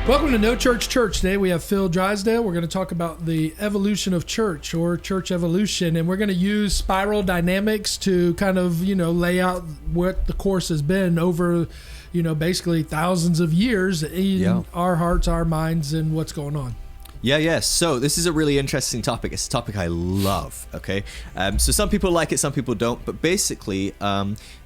Welcome to No Church Church. Today we have Phil Drysdale. We're going to talk about the evolution of church or church evolution, and we're going to use spiral dynamics to kind of, lay out what the course has been over, basically thousands of years in our hearts, our minds, and what's going on. Yeah. So this is a really interesting topic. It's a topic I love, okay? So some people like it, some people don't. But basically,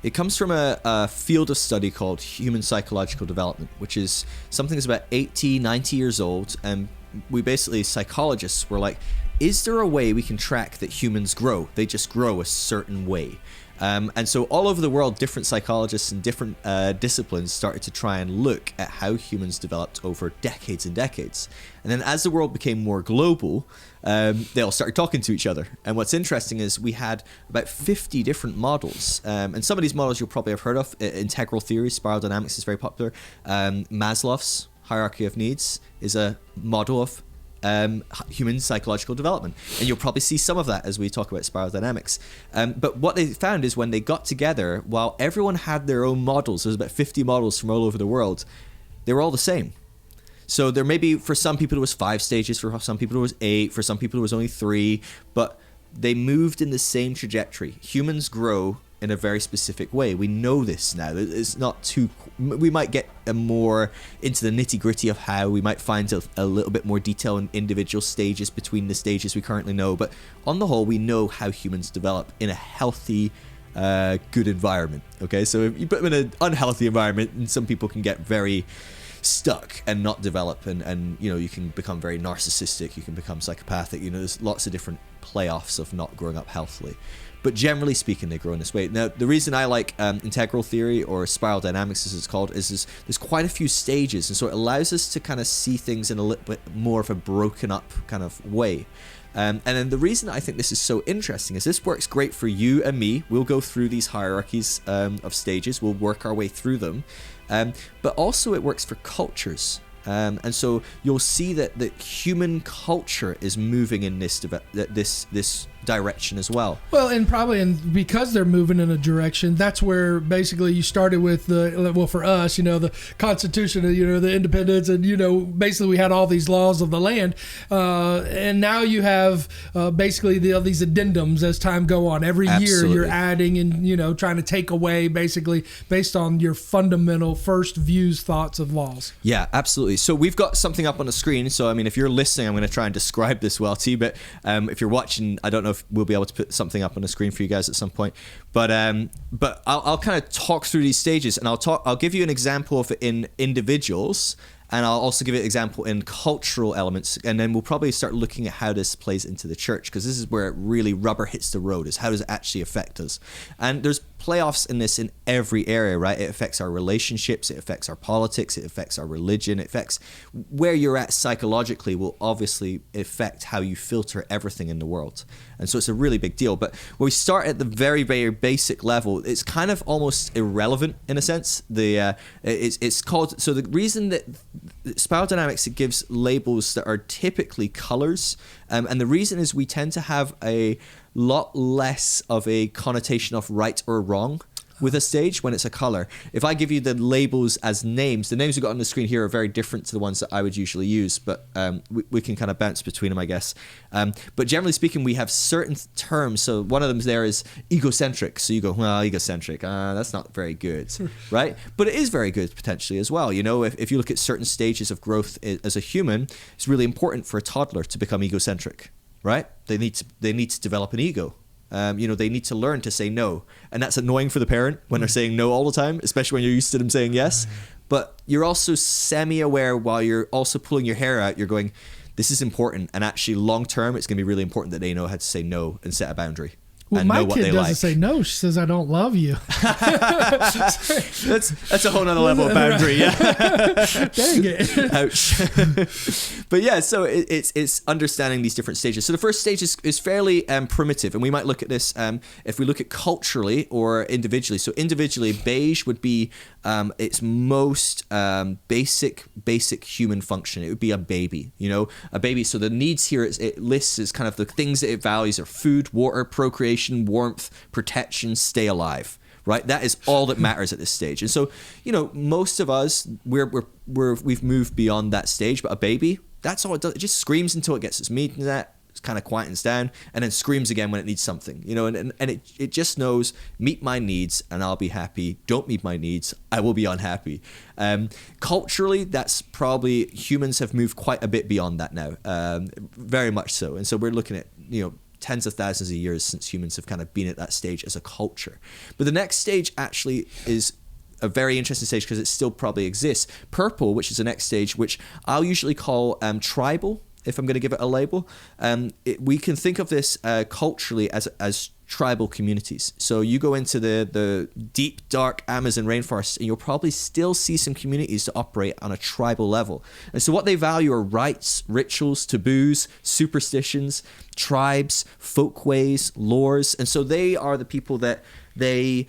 it comes from a field of study called human psychological development, which is something that's about 80, 90 years old. And we basically, psychologists, were like, is there a way we can track that humans grow? They just grow a certain way. And so all over the world, different psychologists and different disciplines started to try and look at how humans developed over decades and decades. And then as the world became more global, they all started talking to each other. And what's interesting is we had about 50 different models. And some of these models you'll probably have heard of. Integral theory, spiral dynamics is very popular. Maslow's hierarchy of needs is a model of human psychological development, and you'll probably see some of that as we talk about spiral dynamics. But what they found is when they got together, while everyone had their own models, there's about 50 models from all over the world, they were all the same. So there may be, for some people it was 5 stages, for some people it was 8, for some people it was only 3, but they moved in the same trajectory. Humans grow in a very specific way. We know this now. It's not too... We might get more into the nitty-gritty of how. We might find a little bit more detail in individual stages between the stages we currently know. But on the whole, we know how humans develop in a healthy, good environment. Okay, so if you put them in an unhealthy environment, and some people can get very stuck and not develop, and you can become very narcissistic, you can become psychopathic. There's lots of different playoffs of not growing up healthily. But generally speaking, they grow in this way. Now, the reason I like integral theory, or spiral dynamics as it's called, is there's quite a few stages. And so it allows us to kind of see things in a little bit more of a broken up kind of way. And then the reason I think this is so interesting is this works great for you and me. We'll go through these hierarchies of stages. We'll work our way through them. But also it works for cultures. And so you'll see that the human culture is moving in this direction as well. Well, and because they're moving in a direction, that's where basically you started with for us, the Constitution, the independence, and basically we had all these laws of the land, and now you have basically these addendums as time go on. Every year you're adding and trying to take away basically based on your fundamental first views, thoughts of laws. Yeah, absolutely. So we've got something up on the screen. So I mean, if you're listening, I'm going to try and describe this well to you. But if you're watching, I don't know if we'll be able to put something up on the screen for you guys at some point. But I'll kind of talk through these stages, and I'll give you an example of it in individuals, and I'll also give you an example in cultural elements, and then we'll probably start looking at how this plays into the church, because this is where it really rubber hits the road, is how does it actually affect us. And there's playoffs in this in every area, right? It affects our relationships, it affects our politics, it affects our religion, it affects where you're at psychologically, will obviously affect how you filter everything in the world. And so it's a really big deal. But when we start at the very, very basic level, it's kind of almost irrelevant in a sense. It's called, so the reason that spiral dynamics, it gives labels that are typically colors, and the reason is we tend to have a lot less of a connotation of right or wrong with a stage when it's a color. If I give you the labels as names, the names we've got on the screen here are very different to the ones that I would usually use, but we can kind of bounce between them, I guess. But generally speaking, we have certain terms. So one of them there is egocentric. So you go, well, egocentric, that's not very good, right? But it is very good potentially as well. If you look at certain stages of growth as a human, it's really important for a toddler to become egocentric, right? They need to develop an ego. They need to learn to say no. And that's annoying for the parent when they're saying no all the time, especially when you're used to them saying yes. But you're also semi-aware while you're also pulling your hair out. You're going, this is important. And actually long term, it's going to be really important that they know how to say no and set a boundary. Well, my kid doesn't say no. She says, I don't love you. That's a whole nother level of boundary. Yeah. Dang it. Ouch. But yeah, so it's understanding these different stages. So the first stage is fairly primitive, and we might look at this if we look at culturally or individually. So individually, beige would be its most basic human function. It would be a baby, a baby. So the needs here, it lists as kind of the things that it values are food, water, procreation, warmth, protection, stay alive. right? That is all that matters at this stage. And so, most of us, we've moved beyond that stage, but a baby, that's all it does. It just screams until it gets its meat in that, kind of quietens down, and then screams again when it needs something, and it just knows, meet my needs and I'll be happy. Don't meet my needs, I will be unhappy. Culturally, that's probably, humans have moved quite a bit beyond that now, very much so. And so we're looking at, tens of thousands of years since humans have kind of been at that stage as a culture. But the next stage actually is a very interesting stage because it still probably exists. Purple, which is the next stage, which I'll usually call tribal, if I'm going to give it a label. We can think of this culturally as tribal communities. So you go into the deep, dark Amazon rainforest, and you'll probably still see some communities that operate on a tribal level. And so what they value are rites, rituals, taboos, superstitions, tribes, folkways, lores. And so they are the people that they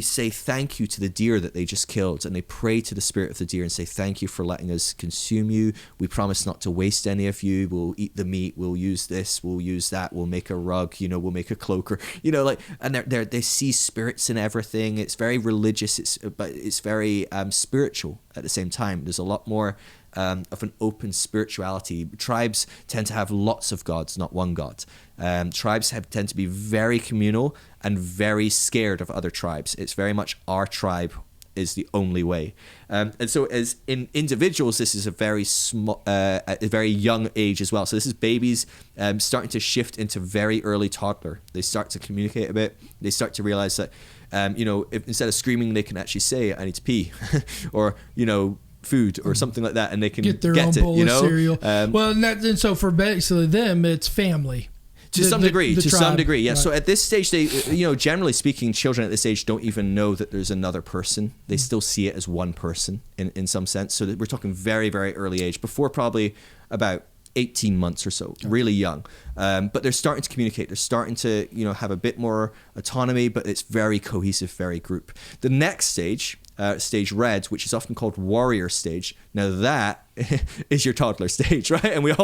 say thank you to the deer that they just killed, and they pray to the spirit of the deer and say, thank you for letting us consume you. We promise not to waste any of you. We'll eat the meat. We'll use this. We'll use that. We'll make a rug. We'll make a cloak, or and they see spirits in everything. It's very religious. But it's very spiritual at the same time. There's a lot more of an open spirituality. Tribes tend to have lots of gods, not one god. Tribes tend to be very communal and very scared of other tribes. It's very much our tribe is the only way. And so as in individuals, this is a very small, a very young age as well. So this is babies starting to shift into very early toddler. They start to communicate a bit. They start to realize that, if instead of screaming, they can actually say, I need to pee, or, food or something like that, and they can get their own bowl of cereal. And so for basically them, it's family. To some degree, yeah. Right. So at this stage, they, generally speaking, children at this age don't even know that there's another person. They still see it as one person in some sense. So we're talking very, very early age, before probably about 18 months or so, really young. But they're starting to communicate. They're starting to, have a bit more autonomy, but it's very cohesive, very group. The next stage, stage red, which is often called warrior stage. Now that is your toddler stage, right? And we've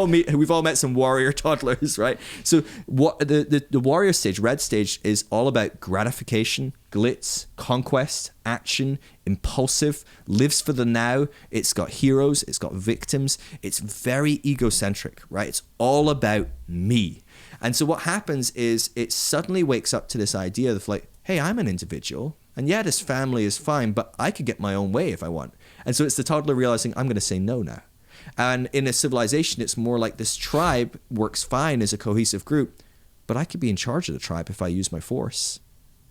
all met some warrior toddlers, right? So what the warrior stage, red stage, is all about gratification, glitz, conquest, action, impulsive, lives for the now. It's got heroes, it's got victims. It's very egocentric, right? It's all about me. And so what happens is it suddenly wakes up to this idea of like, hey, I'm an individual. And yeah, this family is fine, but I could get my own way if I want. And so it's the toddler realizing, I'm going to say no now. And in a civilization, it's more like this tribe works fine as a cohesive group, but I could be in charge of the tribe if I use my force,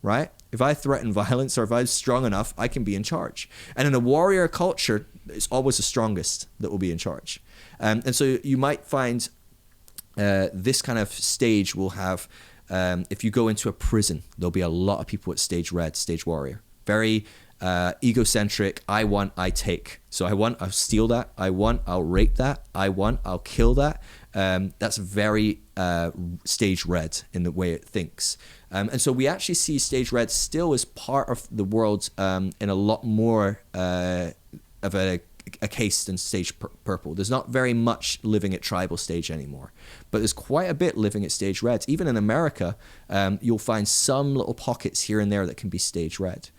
right? If I threaten violence, or if I'm strong enough, I can be in charge. And in a warrior culture, it's always the strongest that will be in charge. And so you might find this kind of stage will have... if you go into a prison, there'll be a lot of people at stage red, stage warrior. Very egocentric. I want, I take. So I'll steal that. I'll rape that. I'll kill that. That's very stage red in the way it thinks. And so we actually see stage red still as part of the world in a lot more of a case than stage purple. There's not very much living at tribal stage anymore, but there's quite a bit living at stage red. Even in America, you'll find some little pockets here and there that can be stage red.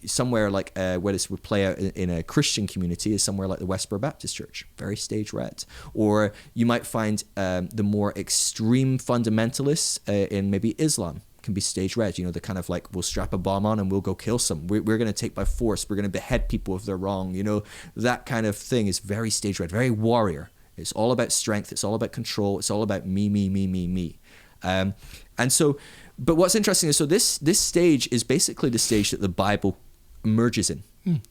Somewhere like where this would play out in a Christian community is somewhere like the Westboro Baptist Church, very stage red. Or you might find the more extreme fundamentalists in maybe Islam can be stage red. The kind of like, we'll strap a bomb on and we'll go kill some. We're going to take by force. We're going to behead people if they're wrong. That kind of thing is very stage red, very warrior. It's all about strength. It's all about control. It's all about me. And so, but what's interesting is, so this stage is basically the stage that the Bible emerges in.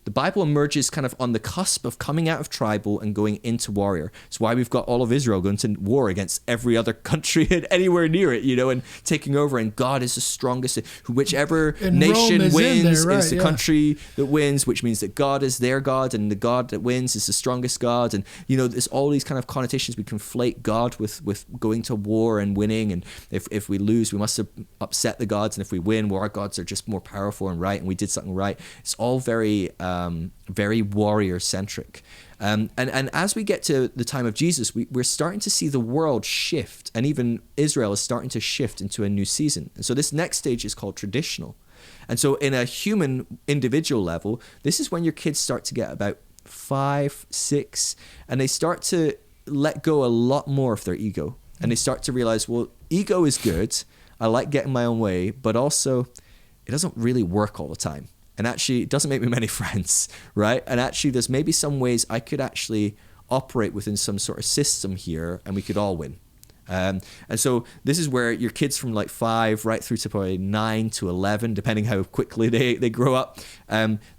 The Bible emerges kind of on the cusp of coming out of tribal and going into warrior. It's why we've got all of Israel going to war against every other country and anywhere near it, and taking over. And God is the strongest. Whichever nation wins is the country that wins, which means that God is their God, and the God that wins is the strongest God. And, there's all these kind of connotations. We conflate God with going to war and winning. And if we lose, we must have upset the gods. And if we win, well, our gods are just more powerful and right, and we did something right. It's all very warrior centric, and as we get to the time of Jesus, we're starting to see the world shift, and even Israel is starting to shift into a new season. And so this next stage is called traditional. And so in a human individual level, this is when your kids start to get about 5, 6, and they start to let go a lot more of their ego. And they start to realize, well, ego is good. I like getting my own way, but also it doesn't really work all the time. And actually, it doesn't make me many friends, right? And actually, there's maybe some ways I could actually operate within some sort of system here, and we could all win. And so this is where your kids from like 5 right through to probably 9 to 11, depending how quickly they grow up,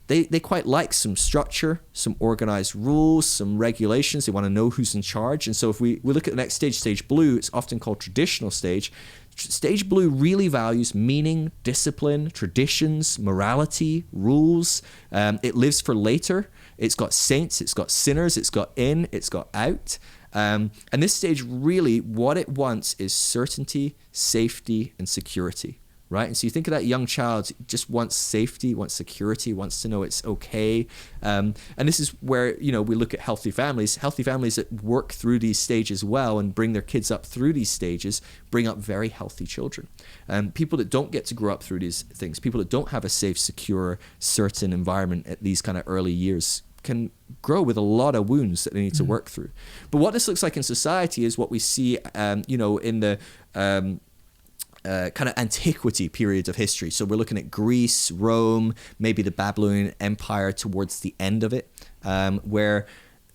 they quite like some structure, some organized rules, some regulations. They want to know who's in charge. And so if we look at the next stage, stage blue, it's often called traditional stage. Stage blue really values meaning, discipline, traditions, morality, rules. It lives for later. It's got saints, it's got sinners, it's got in, it's got out. And this stage really, what it wants is certainty, safety, and security, right? And so you think of that young child, just wants safety, wants security, wants to know it's okay. And this is where, we look at healthy families that work through these stages well and bring their kids up through these stages, bring up very healthy children. People that don't get to grow up through these things, people that don't have a safe, secure, certain environment at these kind of early years can grow with a lot of wounds that they need to work through. But what this looks like in society is what we see, in the kind of antiquity period of history. So we're looking at Greece, Rome, maybe the Babylonian Empire towards the end of it, where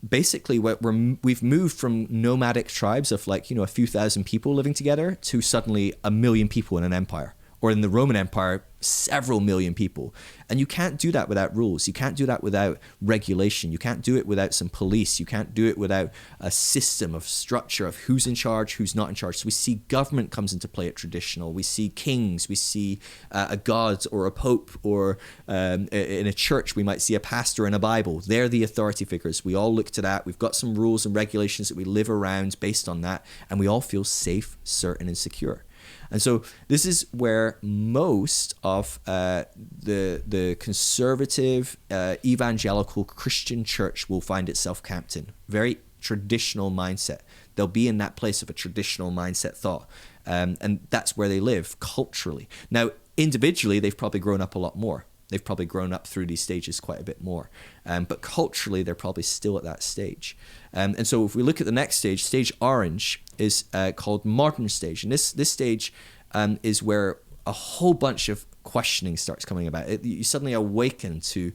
basically we've moved from nomadic tribes of a few thousand people living together to suddenly 1 million people in an empire. Or in the Roman Empire, several million people. And you can't do that without rules. You can't do that without regulation. You can't do it without some police. You can't do it without a system of structure of who's in charge, who's not in charge. So we see government comes into play at traditional. We see kings. We see a god or a pope, or in a church, we might see a pastor and a Bible. They're the authority figures. We all look to that. We've got some rules and regulations that we live around based on that. And we all feel safe, certain, and secure. And so this is where most of the conservative, evangelical Christian church will find itself camped in. Very traditional mindset. They'll be in that place of a traditional mindset thought. And that's where they live culturally. Now, individually, they've probably grown up a lot more. They've probably grown up through these stages quite a bit more. But culturally, they're probably still at that stage. And so if we look at the next stage, stage orange is called modern stage. And this stage is where a whole bunch of questioning starts coming about. You suddenly awaken to,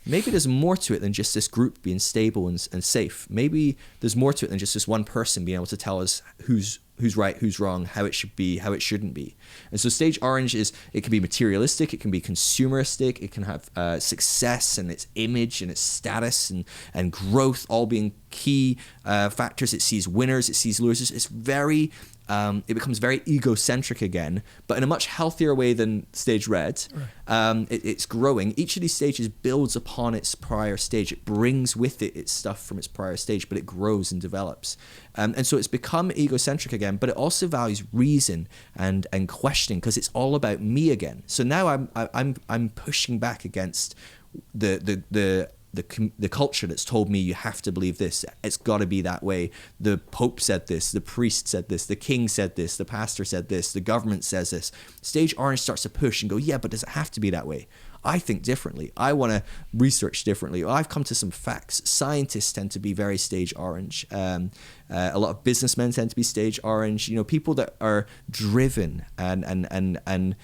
maybe there's more to it than just this group being stable and safe. Maybe there's more to it than just this one person being able to tell us who's right, who's wrong, how it should be, how it shouldn't be. And so stage orange it can be materialistic, it can be consumeristic, it can have success and its image and its status and growth all being key factors. It sees winners, it sees losers. It's very it becomes very egocentric again, but in a much healthier way than stage red. Right. It's growing. Each of these stages builds upon its prior stage. It brings with it its stuff from its prior stage, but it grows and develops. And so it's become egocentric again, but it also values reason and questioning, because it's all about me again. So now I'm pushing back against the culture that's told me you have to believe this. It's got to be that way. The Pope said this, the priest said this, the king said this, the pastor said this, the government says this. Stage orange starts to push and go, yeah, but does it have to be that way? I think differently. I want to research differently. I've come to some facts. Scientists tend to be very stage orange. A lot of businessmen tend to be stage orange. People that are driven and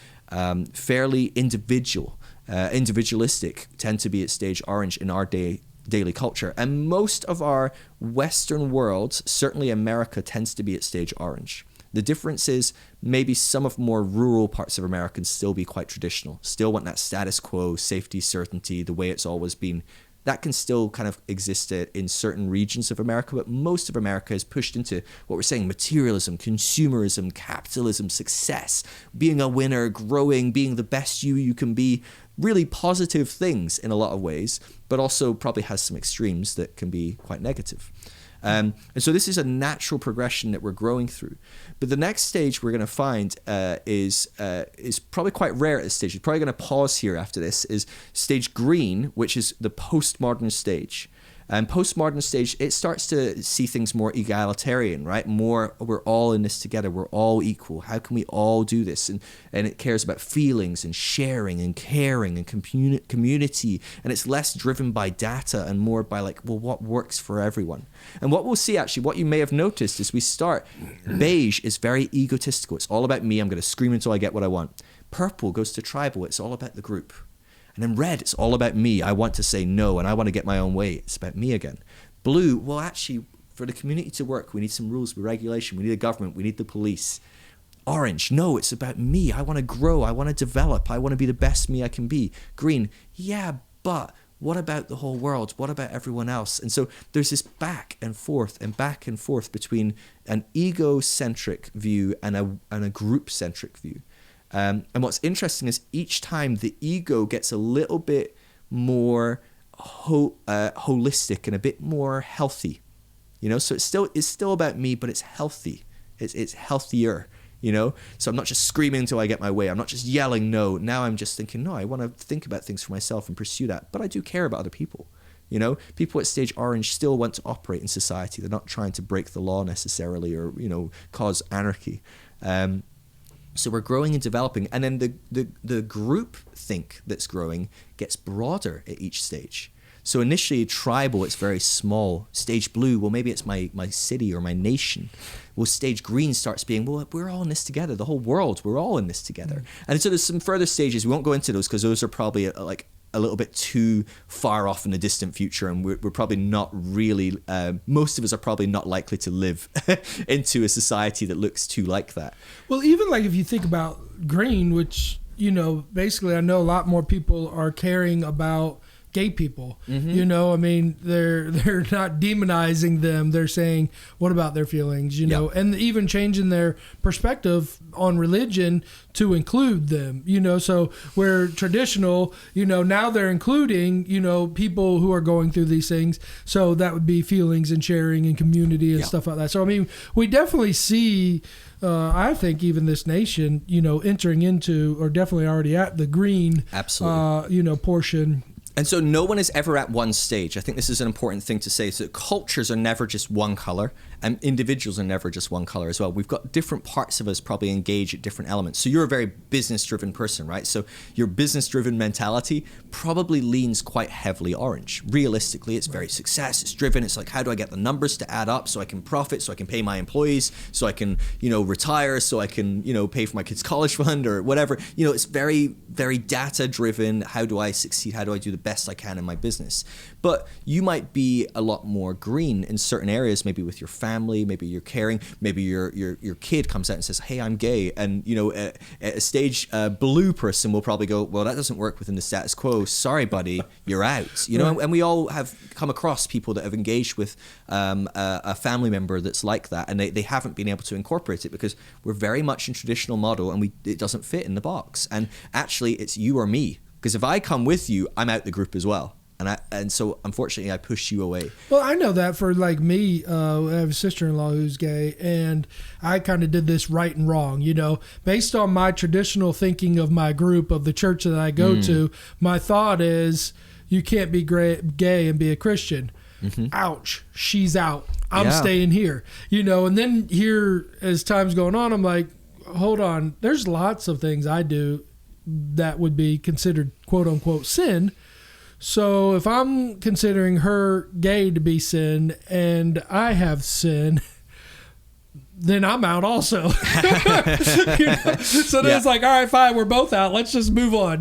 fairly individualistic tend to be at stage orange in our daily culture. And most of our Western world, certainly America, tends to be at stage orange. The difference is maybe some of more rural parts of America can still be quite traditional, still want that status quo, safety, certainty, the way it's always been. That can still kind of exist in certain regions of America, but most of America is pushed into what we're saying, materialism, consumerism, capitalism, success, being a winner, growing, being the best you can be. Really positive things in a lot of ways, but also probably has some extremes that can be quite negative. And so this is a natural progression that we're growing through. But the next stage we're going to find is probably quite rare at this stage. We're probably going to pause here after this, is stage green, which is the postmodern stage. And postmodern stage, it starts to see things more egalitarian, right? More, we're all in this together. We're all equal. How can we all do this? And it cares about feelings and sharing and caring and community. And it's less driven by data and more by like, well, what works for everyone? And what we'll see, actually, what you may have noticed is we start, beige is very egotistical. It's all about me. I'm going to scream until I get what I want. Purple goes to tribal. It's all about the group. And then red, it's all about me. I want to say no, and I want to get my own way. It's about me again. Blue, well, actually, for the community to work, we need some rules, regulation. We need a government. We need the police. Orange, no, it's about me. I want to grow. I want to develop. I want to be the best me I can be. Green, yeah, but what about the whole world? What about everyone else? And so there's this back and forth between an egocentric view and a group-centric view. And what's interesting is each time the ego gets a little bit more holistic and a bit more healthy, so it's still about me, but it's healthy. It's healthier, so I'm not just screaming until I get my way. I'm not just yelling no. Now I'm just thinking, no, I want to think about things for myself and pursue that, but I do care about other people. People at stage orange still want to operate in society. They're not trying to break the law necessarily or cause anarchy. So we're growing and developing, and then the group think that's growing gets broader at each stage. So initially tribal, it's very small. Stage blue, well, maybe it's my city or my nation. Well, stage green starts being, well, we're all in this together. The whole world, we're all in this together. Mm-hmm. And so there's some further stages. We won't go into those because those are probably like a little bit too far off in the distant future, and we're probably not really, most of us are probably not likely to live into a society that looks too like that. Well, even like if you think about green, which, basically I know a lot more people are caring about gay people. Mm-hmm. I mean, they're not demonizing them. They're saying, what about their feelings, Yep. and even changing their perspective on religion to include them, so where traditional, now they're including, people who are going through these things. So that would be feelings and sharing and community and Yep. stuff like that. So, I mean, we definitely see, I think even this nation, entering into, or definitely already at the green, absolutely, portion. And so no one is ever at one stage. I think this is an important thing to say. So cultures are never just one color, and individuals are never just one color as well. We've got different parts of us probably engage at different elements. So you're a very business-driven person, right? So your business-driven mentality probably leans quite heavily orange. Realistically, it's very success. It's driven. It's like, how do I get the numbers to add up so I can profit, so I can pay my employees, so I can, retire, so I can, pay for my kids' college fund or whatever. It's very, very data-driven. How do I succeed? How do I do the best I can in my business? But you might be a lot more green in certain areas, maybe with your family, maybe you're caring, maybe your kid comes out and says, hey, I'm gay, and at a stage blue person will probably go, well, that doesn't work within the status quo, sorry buddy, you're out. Right. And we all have come across people that have engaged with a family member that's like that, and they haven't been able to incorporate it because we're very much in traditional model and it doesn't fit in the box. And actually it's you or me. Because if I come with you, I'm out the group as well. And so, unfortunately, I push you away. Well, I know that for like me, I have a sister-in-law who's gay, and I kind of did this right and wrong, based on my traditional thinking of my group, of the church that I go to. My thought is, you can't be gay and be a Christian. Mm-hmm. Ouch, she's out. I'm staying here, and then here, as time's going on, I'm like, hold on, there's lots of things I do that would be considered quote unquote sin. So if I'm considering her gay to be sin and I have sin, then I'm out also. So then it's like, all right, fine, we're both out. Let's just move on,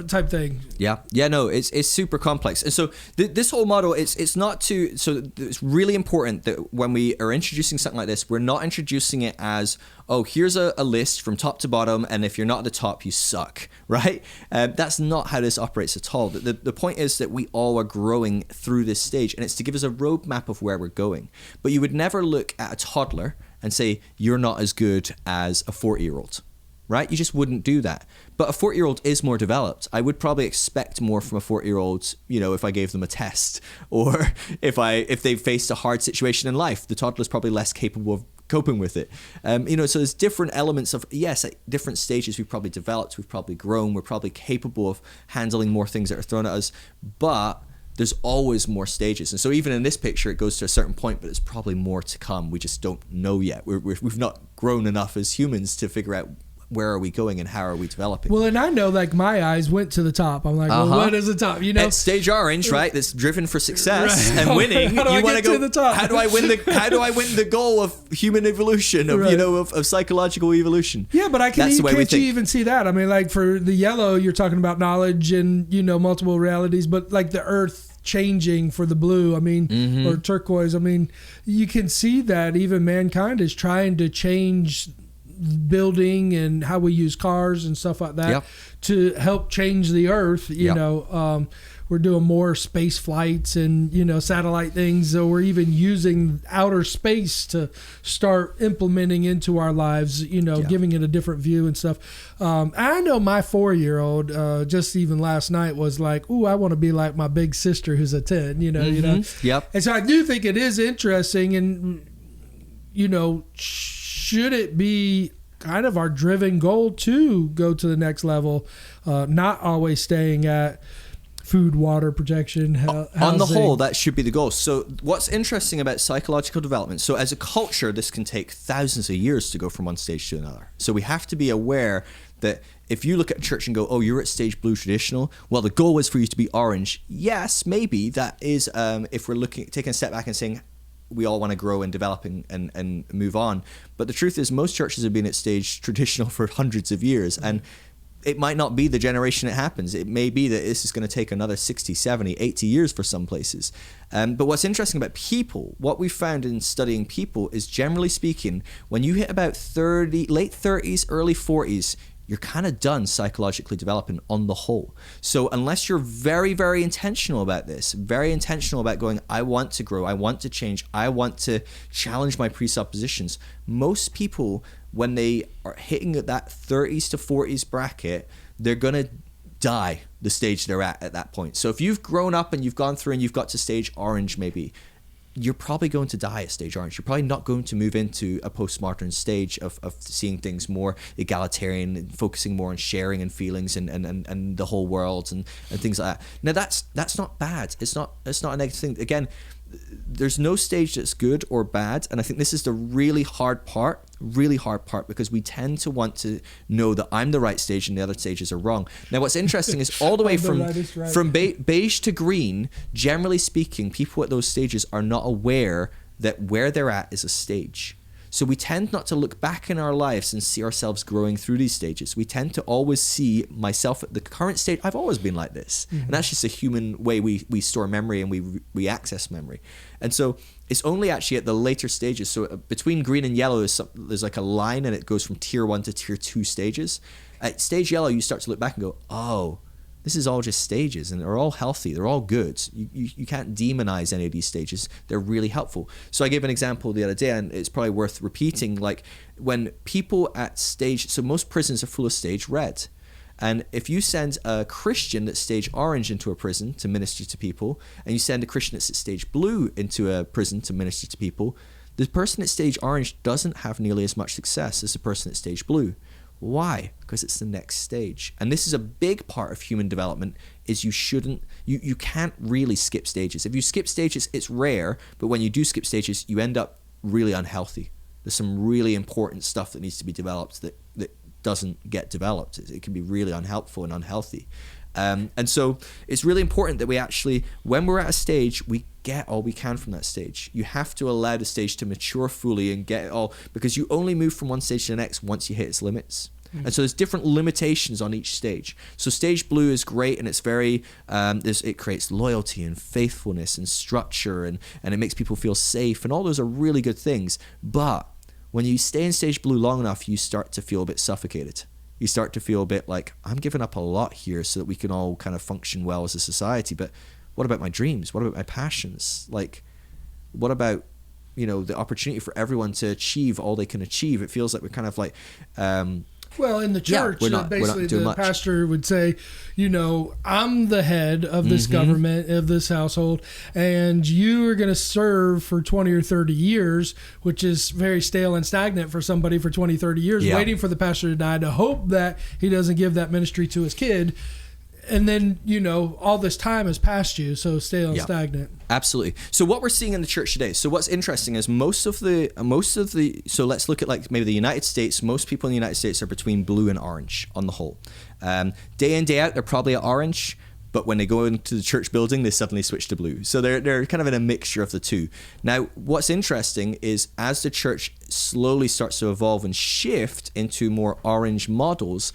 type thing. Yeah. No, it's super complex. And so this whole model, it's not too, so it's really important that when we are introducing something like this, we're not introducing it as, oh, here's a list from top to bottom, and if you're not at the top, you suck, right? That's not how this operates at all. The point is that we all are growing through this stage, and it's to give us a roadmap of where we're going. But you would never look at a toddler and say, you're not as good as a 40-year-old. Right? You just wouldn't do that. But a 40-year-old is more developed. I would probably expect more from a 40-year-old, if I gave them a test, or if they faced a hard situation in life. The toddler's probably less capable of coping with it. So there's different elements of, yes, at different stages we've probably developed, we've probably grown, we're probably capable of handling more things that are thrown at us. But there's always more stages. And so even in this picture, it goes to a certain point, but there's probably more to come. We just don't know yet. We've not grown enough as humans to figure out where are we going and how are we developing. Well, and I know, like, my eyes went to the top. I'm like, well, what is the top? You know, it's stage orange, right? That's driven for success and winning. How do I want get to the top? How do I win the goal of human evolution, of of psychological evolution? Yeah, but can't you even see that? I mean, like, for the yellow, you're talking about knowledge and, multiple realities, but like the earth changing for the blue, I mean, or turquoise, I mean, you can see that even mankind is trying to change building and how we use cars and stuff like that to help change the earth. We're doing more space flights and satellite things, so we're even using outer space to start implementing into our lives, giving it a different view and stuff. I know my 4-year-old just even last night was like, ooh, I want to be like my big sister who's a 10, and so I do think it is interesting, and should it be kind of our driven goal to go to the next level, not always staying at food, water, protection, housing? On the whole, that should be the goal. So what's interesting about psychological development, so as a culture, this can take thousands of years to go from one stage to another. So we have to be aware that if you look at a church and go, oh, you're at stage blue traditional, well, the goal is for you to be orange. Yes, maybe that is, if we're taking a step back and saying, we all want to grow and develop and move on. But the truth is, most churches have been at stage traditional for hundreds of years, and it might not be the generation it happens. It may be that this is going to take another 60, 70, 80 years for some places. But what's interesting about people, what we found in studying people is, generally speaking, when you hit about late 30s, early 40s, you're kind of done psychologically developing on the whole. So unless you're very, very intentional about this, very intentional about going, I want to grow, I want to change, I want to challenge my presuppositions, most people, when they are hitting that 30s to 40s bracket, they're going to die the stage they're at that point. So if you've grown up and you've gone through and you've got to stage orange maybe, you're probably going to die at stage orange. You're probably not going to move into a postmodern stage of seeing things more egalitarian, focusing more on sharing and feelings and the whole world and things like that. Now that's not bad. It's not a negative thing. Again, there's no stage that's good or bad, and I think this is the really hard part, because we tend to want to know that I'm the right stage and the other stages are wrong. Now what's interesting is all the way from beige to green, generally speaking, people at those stages are not aware that where they're at is a stage. So we tend not to look back in our lives and see ourselves growing through these stages. We tend to always see myself at the current state. I've always been like this. And that's just a human way we store memory and we access memory. And so it's only actually at the later stages. So between green and yellow, there's like a line, and it goes from tier 1 to tier 2 stages. At stage yellow, you start to look back and go, oh, this is all just stages, and they're all healthy. They're all good. You can't demonize any of these stages. They're really helpful. So I gave an example the other day, and it's probably worth repeating. Like when people at stage, so most prisons are full of stage red. And if you send a Christian that's stage orange into a prison to minister to people, and you send a Christian that's at stage blue into a prison to minister to people, the person at stage orange doesn't have nearly as much success as the person at stage blue. Why? Because it's the next stage. And this is a big part of human development, is you can't really skip stages. If you skip stages, it's rare, but when you do skip stages, you end up really unhealthy. There's some really important stuff that needs to be developed that doesn't get developed. It can be really unhelpful and unhealthy. And so it's really important that we actually, when we're at a stage, we get all we can from that stage. You have to allow the stage to mature fully and get it all, because you only move from one stage to the next once you hit its limits. And so there's different limitations on each stage. So stage blue is great, and it's very, it creates loyalty and faithfulness and structure, and it makes people feel safe, and all those are really good things. But when you stay in stage blue long enough, you start to feel a bit suffocated. You start to feel a bit like, I'm giving up a lot here so that we can all kind of function well as a society. But what about my dreams? What about my passions? Like, what about, the opportunity for everyone to achieve all they can achieve? It feels like we're kind of like... well, in the church, basically the pastor would say, I'm the head of this government, of this household, and you are going to serve for 20 or 30 years, which is very stale and stagnant for somebody for 20, 30 years, waiting for the pastor to die to hope that he doesn't give that ministry to his kid. And then, all this time has passed you, so stay on stagnant. Absolutely. So what we're seeing in the church today, so what's interesting is most of the, so let's look at like maybe the United States. Most people in the United States are between blue and orange on the whole. Day in, day out, they're probably at orange, but when they go into the church building, they suddenly switch to blue. So they're kind of in a mixture of the two. Now, what's interesting is as the church slowly starts to evolve and shift into more orange models,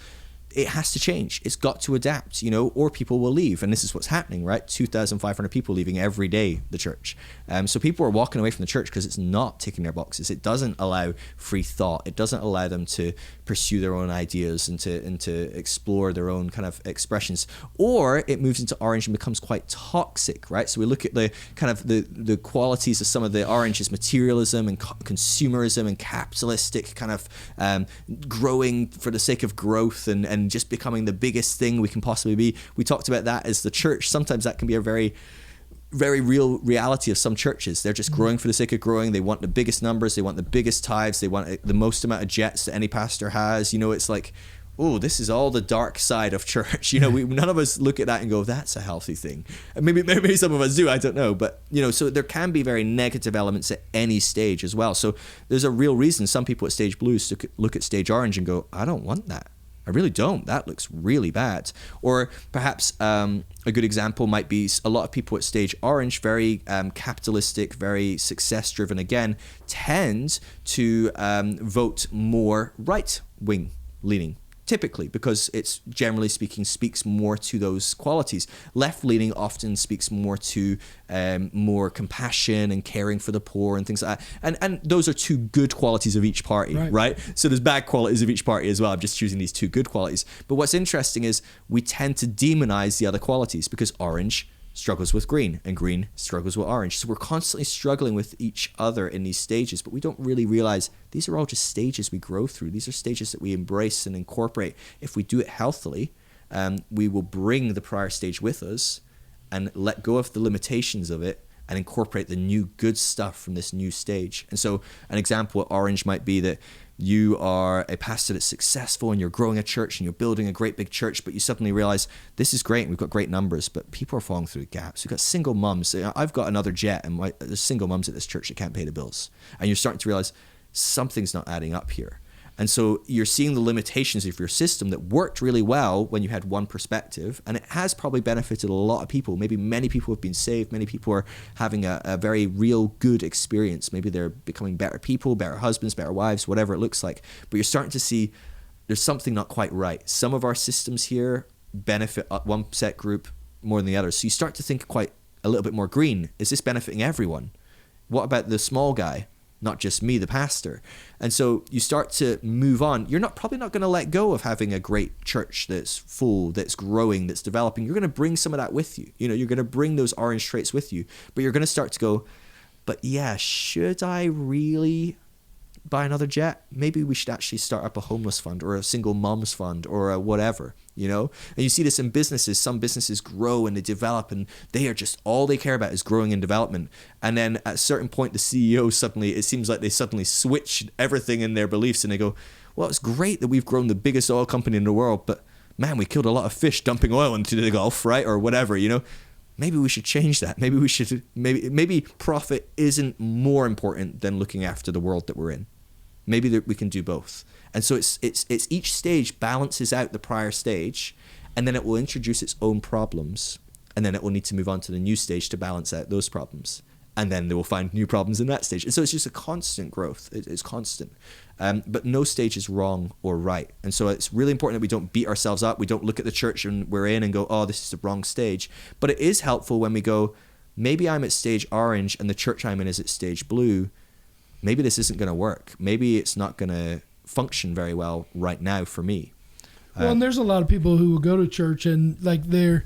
it has to change. It's got to adapt, or people will leave. And this is what's happening, right? 2,500 people leaving every day, the church. So people are walking away from the church because it's not ticking their boxes. It doesn't allow free thought. It doesn't allow them to pursue their own ideas and to explore their own kind of expressions. Or it moves into orange and becomes quite toxic, right? So we look at the kind of the qualities of some of the orange is materialism and consumerism and capitalistic kind of growing for the sake of growth and just becoming the biggest thing we can possibly be. We talked about that as the church. Sometimes that can be a very, very real reality of some churches. They're just growing for the sake of growing. They want the biggest numbers. They want the biggest tithes. They want the most amount of jets that any pastor has. It's like, oh, this is all the dark side of church. None of us look at that and go, that's a healthy thing. And maybe some of us do, I don't know. But, so there can be very negative elements at any stage as well. So there's a real reason some people at stage blue look at stage orange and go, I don't want that. I really don't. That looks really bad. Or perhaps a good example might be a lot of people at stage orange, very capitalistic, very success-driven again, tend to vote more right-wing leaning. Typically, because it's generally speaking speaks more to those qualities. Left-leaning often speaks more to more compassion and caring for the poor and things like that. And those are two good qualities of each party, right? So there's bad qualities of each party as well. I'm just choosing these two good qualities. But what's interesting is we tend to demonize the other qualities because orange struggles with green and green struggles with orange. So we're constantly struggling with each other in these stages, but we don't really realize these are all just stages we grow through. These are stages that we embrace and incorporate. If we do it healthily, we will bring the prior stage with us and let go of the limitations of it and incorporate the new good stuff from this new stage. And so an example of orange might be that you are a pastor that's successful and you're growing a church and you're building a great big church, but you suddenly realize this is great and we've got great numbers, but people are falling through the gaps. We've got single mums. I've got another jet and there's single mums at this church that can't pay the bills. And you're starting to realize something's not adding up here. And so you're seeing the limitations of your system that worked really well when you had one perspective, and it has probably benefited a lot of people. Maybe many people have been saved. Many people are having a very real good experience. Maybe they're becoming better people, better husbands, better wives, whatever it looks like. But you're starting to see there's something not quite right. Some of our systems here benefit one set group more than the others. So you start to think quite a little bit more green. Is this benefiting everyone? What about the small guy? Not just me, the pastor. And so you start to move on. You're probably not going to let go of having a great church that's full, that's growing, that's developing. You're going to bring some of that with you. You're going to bring those orange traits with you. But you're going to start to go, but yeah, should I really buy another jet? Maybe we should actually start up a homeless fund or a single moms fund or a whatever, And you see this in businesses. Some businesses grow and they develop and they are just, all they care about is growing and development. And then at a certain point, the CEO it seems like they suddenly switch everything in their beliefs and they go, well, it's great that we've grown the biggest oil company in the world, but man, we killed a lot of fish dumping oil into the Gulf, right? Or whatever, Maybe we should change that. Maybe profit isn't more important than looking after the world that we're in. Maybe that we can do both. And so it's each stage balances out the prior stage, and then it will introduce its own problems, and then it will need to move on to the new stage to balance out those problems. And then they will find new problems in that stage. And so it's just a constant growth. It's constant. But no stage is wrong or right. And so it's really important that we don't beat ourselves up. We don't look at the church and we're in and go, oh, this is the wrong stage. But it is helpful when we go, maybe I'm at stage orange and the church I'm in is at stage blue. Maybe this isn't going to work. Maybe it's not going to function very well right now for me. Well, and there's a lot of people who will go to church and they're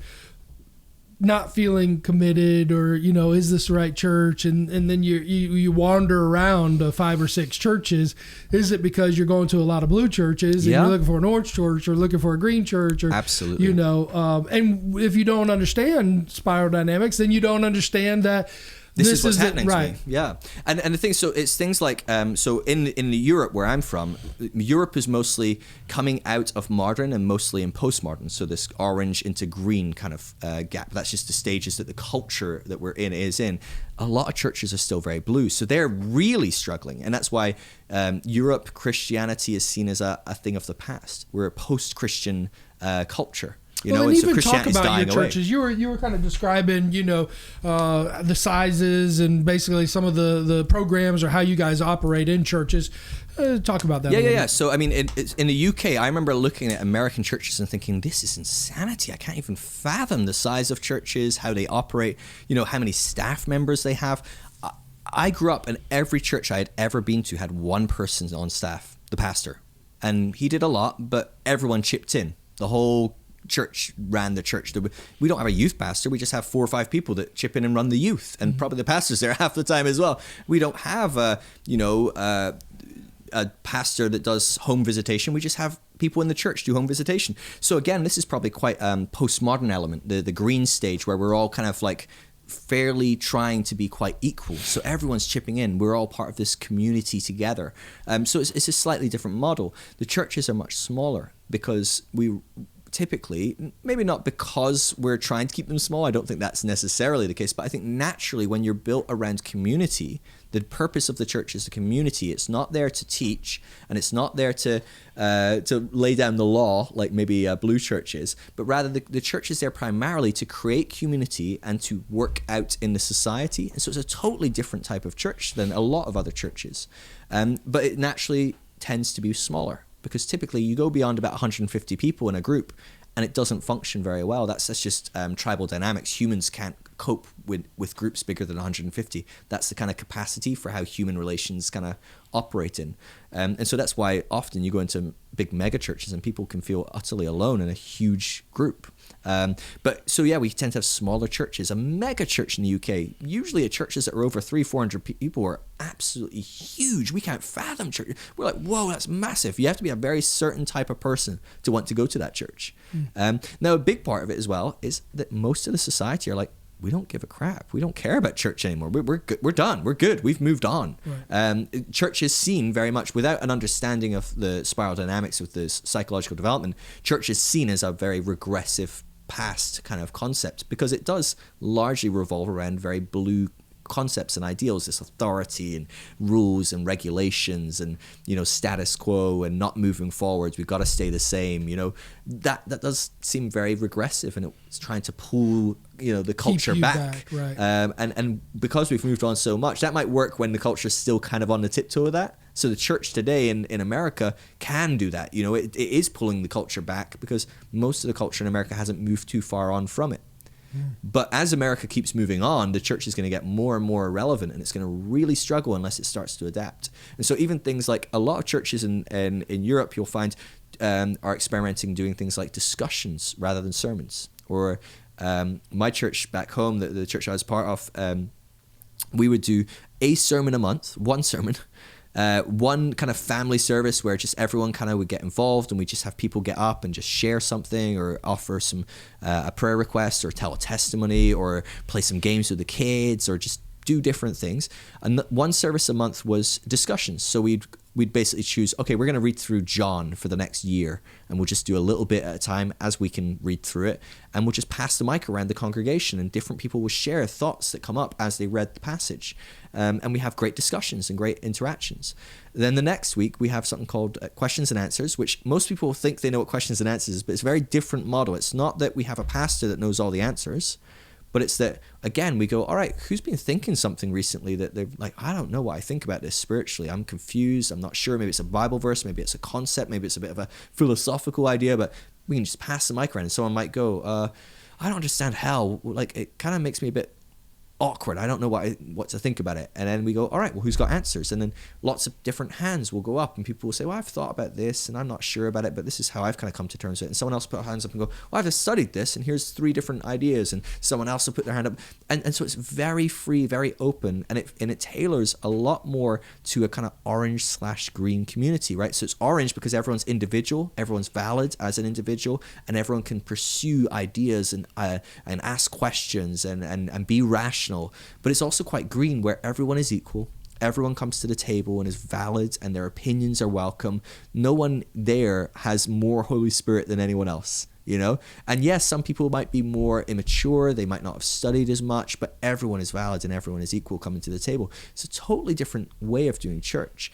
not feeling committed or, is this the right church? And then you wander around 5 or 6 churches. Is it because you're going to a lot of blue churches and you're looking for an orange church or looking for a green church? Or, absolutely. And if you don't understand spiral dynamics, then you don't understand that This is what's isn't happening right. to me. Yeah. And the thing, so it's things like, so in Europe where I'm from, Europe is mostly coming out of modern and mostly in postmodern. So this orange into green kind of gap, that's just the stages that the culture that we're in is in. A lot of churches are still very blue. So they're really struggling. And that's why Europe, Christianity is seen as a thing of the past. We're a post-Christian culture. You know, and and so even talk Christianity's about your dying away. churches. You were kind of describing, the sizes and basically some of the programs or how you guys operate in churches. Talk about that. Yeah. So, I mean, in the UK, I remember looking at American churches and thinking, this is insanity. I can't even fathom the size of churches, how they operate, how many staff members they have. I grew up and every church I had ever been to had one person on staff, the pastor. And he did a lot, but everyone chipped in. The whole church ran the church. We don't have a youth pastor. We just have 4 or 5 people that chip in and run the youth, and probably the pastor's there half the time as well. We don't have a pastor that does home visitation. We just have people in the church do home visitation. So again, this is probably quite postmodern element, the green stage, where we're all kind of like fairly trying to be quite equal. So everyone's chipping in. We're all part of this community together. So it's a slightly different model. The churches are much smaller because we typically, maybe not because we're trying to keep them small, I don't think that's necessarily the case, but I think naturally when you're built around community, the purpose of the church is the community. It's not there to teach, and it's not there to lay down the law like maybe blue church is, but rather the church is there primarily to create community and to work out in the society. And so it's a totally different type of church than a lot of other churches, but it naturally tends to be smaller. Because typically you go beyond about 150 people in a group and it doesn't function very well. That's just tribal dynamics. Humans can't cope with groups bigger than 150. That's the kind of capacity for how human relations kind of operate in. And so that's why often you go into big mega churches and people can feel utterly alone in a huge group. But so yeah, we tend to have smaller churches. A mega church in the UK, usually churches that are over 300-400 people are absolutely huge. We can't fathom church. We're like, whoa, that's massive. You have to be a very certain type of person to want to go to that church. Now, a big part of it as well is that most of the society are like, we don't give a crap. We don't care about church anymore. We're good. We're done. We're good. We've moved on. Right. Church is seen very much, without an understanding of the spiral dynamics of the psychological development, church is seen as a very regressive past kind of concept, because it does largely revolve around very blue concepts and ideals, this authority and rules and regulations and status quo and not moving forwards. We've got to stay the same. That does seem very regressive, and it's trying to pull the culture back. Right. And because we've moved on so much, that might work when the culture is still kind of on the tiptoe of that. So the church today in America can do that. It is pulling the culture back because most of the culture in America hasn't moved too far on from it. But as America keeps moving on, the church is going to get more and more irrelevant, and it's going to really struggle unless it starts to adapt. And so even things like a lot of churches in Europe, you'll find are experimenting doing things like discussions rather than sermons. Or my church back home, the church I was part of, we would do a sermon a month, one sermon, one kind of family service where just everyone kind of would get involved, and we just have people get up and just share something or offer some a prayer request or tell a testimony or play some games with the kids or just do different things. And one service a month was discussions. So we'd basically choose, okay, we're going to read through John for the next year, and we'll just do a little bit at a time as we can read through it, and we'll just pass the mic around the congregation, and different people will share thoughts that come up as they read the passage. And we have great discussions and great interactions. Then the next week we have something called questions and answers, which most people think they know what questions and answers is, but it's a very different model. It's not that we have a pastor that knows all the answers, but it's that, again, we go, all right, who's been thinking something recently that they're like, I don't know what I think about this spiritually. I'm confused. I'm not sure. Maybe it's a Bible verse. Maybe it's a concept. Maybe it's a bit of a philosophical idea, but we can just pass the mic around, and someone might go, I don't understand hell. Like, it kind of makes me a bit awkward. I don't know what to think about it. And then we go, all right, well, who's got answers? And then lots of different hands will go up, and people will say, well, I've thought about this and I'm not sure about it, but this is how I've kind of come to terms with it. And someone else put hands up and go, well, I've studied this and here's 3 different ideas. And someone else will put their hand up. And so it's very free, very open, and it tailors a lot more to a kind of orange/green community, right? So it's orange because everyone's individual, everyone's valid as an individual, and everyone can pursue ideas and ask questions and be rational national, but it's also quite green, where everyone is equal. Everyone comes to the table and is valid, and their opinions are welcome. No one there has more Holy Spirit than anyone else, you know? And yes, some people might be more immature. They might not have studied as much, but everyone is valid and everyone is equal coming to the table. It's a totally different way of doing church.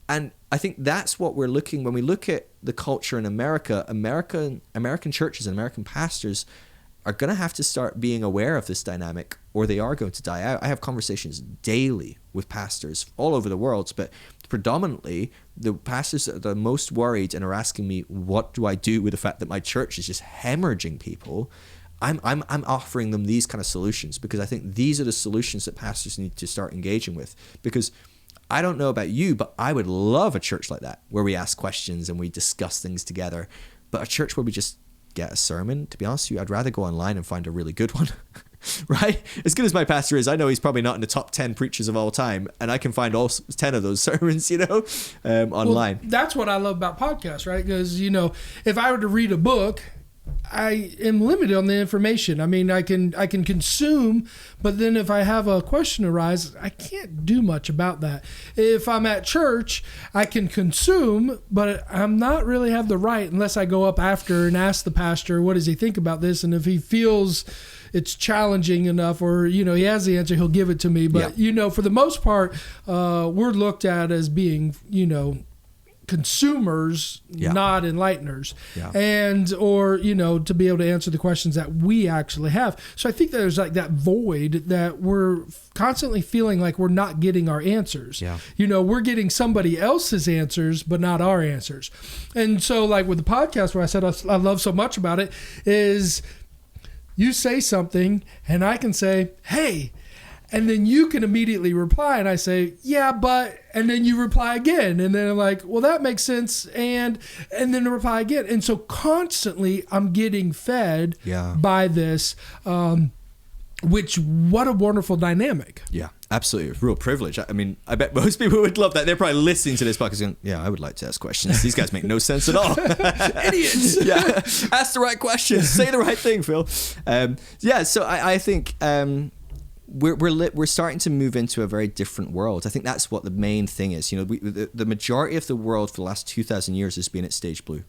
And I think that's what we're looking, when we look at the culture in America, American churches and American pastors are going to have to start being aware of this dynamic, or they are going to die out. I have conversations daily with pastors all over the world, but predominantly the pastors that are the most worried and are asking me, what do I do with the fact that my church is just hemorrhaging people? I'm offering them these kind of solutions, because I think these are the solutions that pastors need to start engaging with. Because I don't know about you, but I would love a church like that, where we ask questions and we discuss things together. But a church where we just get a sermon, to be honest with you, I'd rather go online and find a really good one. Right? As good as my pastor is, I know he's probably not in the top 10 preachers of all time, and I can find all 10 of those sermons, online. Well, that's what I love about podcasts, right? Because, if I were to read a book, I am limited on the information. I mean, I can consume, but then if I have a question arise, I can't do much about that. If I'm at church, I can consume, but I'm not really have the right, unless I go up after and ask the pastor, what does he think about this? And if he feels it's challenging enough, or, he has the answer, he'll give it to me. But, for the most part, we're looked at as being, consumers, not enlighteners, and or to be able to answer the questions that we actually have. So I think there's like that void that we're constantly feeling like we're not getting our answers. We're getting somebody else's answers, but not our answers. And so, like with the podcast, where I said I love so much about it, is you say something and I can say, hey. And then you can immediately reply, and I say, yeah, but, and then you reply again. And then I'm like, well, that makes sense. And then reply again. And so constantly I'm getting fed by this, which, what a wonderful dynamic. Yeah, absolutely. Real privilege. I mean, I bet most people would love that. They're probably listening to this podcast going, yeah, I would like to ask questions. These guys make no sense at all. Idiots. Yeah. Ask the right questions. Say the right thing, Phil. So I think... We're starting to move into a very different world. I think that's what the main thing is. The majority of the world for the last 2,000 years has been at stage blue.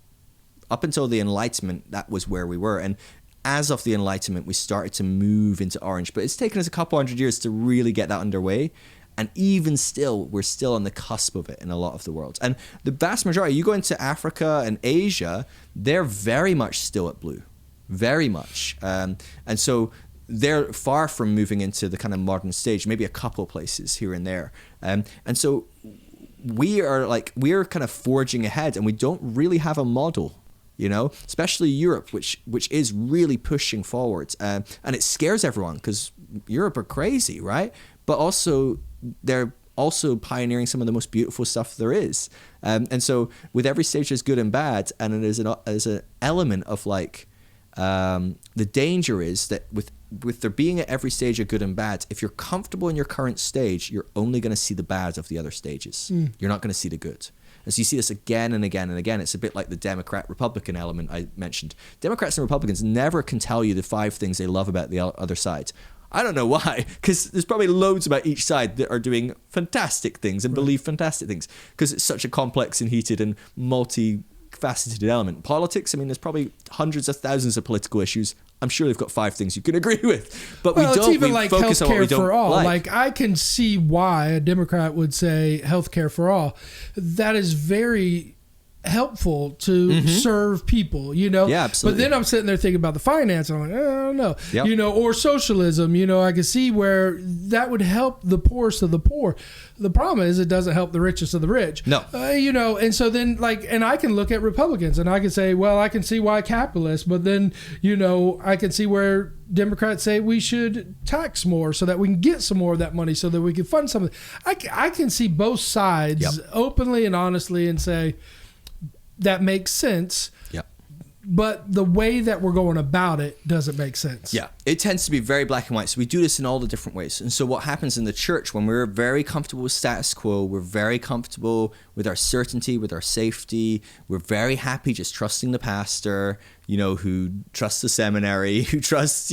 Up until the Enlightenment, that was where we were. And as of the Enlightenment, we started to move into orange. But it's taken us a couple hundred years to really get that underway. And even still, we're still on the cusp of it in a lot of the world. And the vast majority, you go into Africa and Asia, they're very much still at blue. Very much. And so... they're far from moving into the kind of modern stage, maybe a couple places here and there. And so we're kind of forging ahead, and we don't really have a model, especially Europe, which is really pushing forward. And it scares everyone because Europe are crazy, right? But also they're also pioneering some of the most beautiful stuff there is. And so with every stage there's good and bad, and there's an element of like, the danger is that with there being at every stage of good and bad, if you're comfortable in your current stage, you're only going to see the bad of the other stages. You're not going to see the good. And so you see this again and again and again. It's a bit like the Democrat-Republican element I mentioned. Democrats and Republicans never can tell you the 5 things they love about the other side. I don't know why, because there's probably loads about each side that are doing fantastic things and believe fantastic things, because it's such a complex and heated and multi-faceted element. Politics, I mean, there's probably hundreds of thousands of political issues. I'm sure they've got 5 things you can agree with, but we focus on what we don't for all. like. I can see why a Democrat would say healthcare for all. That is very helpful to serve people, Yeah, absolutely. But then I'm sitting there thinking about the finance, and I'm like, I don't know, Yep. Or socialism, I can see where that would help the poorest of the poor. The problem is it doesn't help the richest of the rich. No. And so then and I can look at Republicans and I can say, well, I can see why capitalists, but then, I can see where Democrats say we should tax more so that we can get some more of that money so that we can fund something. I can see both sides openly and honestly and say, that makes sense. Yep. but the way that we're going about it doesn't make sense. Yeah, it tends to be very black and white. So we do this in all the different ways. And so what happens in the church, when we're very comfortable with status quo, we're very comfortable with our certainty, with our safety, we're very happy just trusting the pastor, who trusts the seminary, who trusts,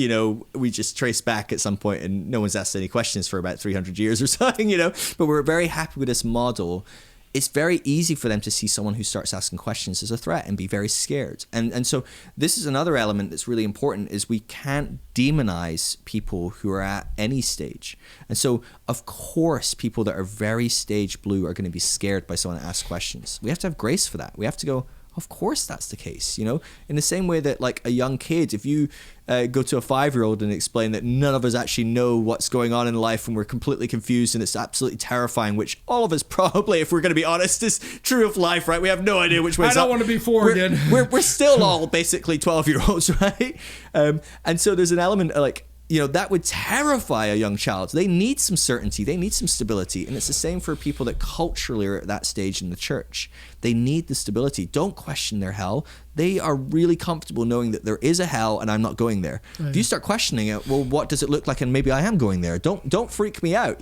we just trace back at some point and no one's asked any questions for about 300 years or something, but we're very happy with this model. It's very easy for them to see someone who starts asking questions as a threat and be very scared. And so this is another element that's really important, is we can't demonize people who are at any stage. And so, of course, people that are very stage blue are going to be scared by someone that asks questions. We have to have grace for that. We have to go, of course that's the case, in the same way that like a young kid, if you go to a 5-year-old and explain that none of us actually know what's going on in life and we're completely confused and it's absolutely terrifying, which all of us probably, if we're going to be honest, is true of life, right? We have no idea which way I don't want to be 4 again. We're still all basically 12-year-olds, right? And so there's an element of like, that would terrify a young child. They need some certainty. They need some stability. And it's the same for people that culturally are at that stage in the church. They need the stability. Don't question their hell. They are really comfortable knowing that there is a hell and I'm not going there. Right. If you start questioning it, well, what does it look like? And maybe I am going there. Don't freak me out,